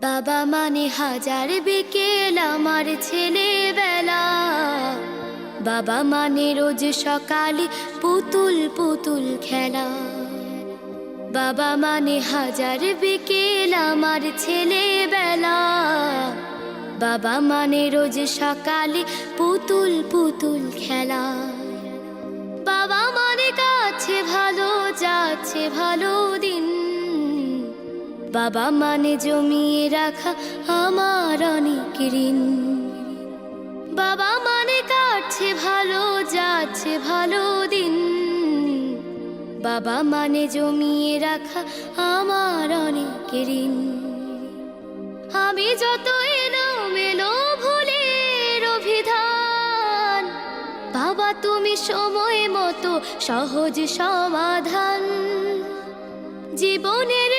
বাবা মানে হাজার বিকেল আমার ছেলেবেলা। বাবা মানে রোজ সকালে পুতুল পুতুল খেলা। বাবা মানে হাজার বিকেল আমার ছেলেবেলা। বাবা মানে রোজ সকালে পুতুল পুতুল খেলা। বাবা মানে কাছে ভালো যাচ্ছে ভালো দিন। বাবা মানে জমিয়ে রাখা আমার অনেক ঋণ। বাবা মানে কাটছে ভালো যাচ্ছে ভালো দিন। বাবা মানে জমিয়ে রাখা আমার অনেক ঋণ। আমি যত এলোমেলো ভুলের অভিধান, বাবা তুমি সময় মতো সহজ সমাধান। জীবনের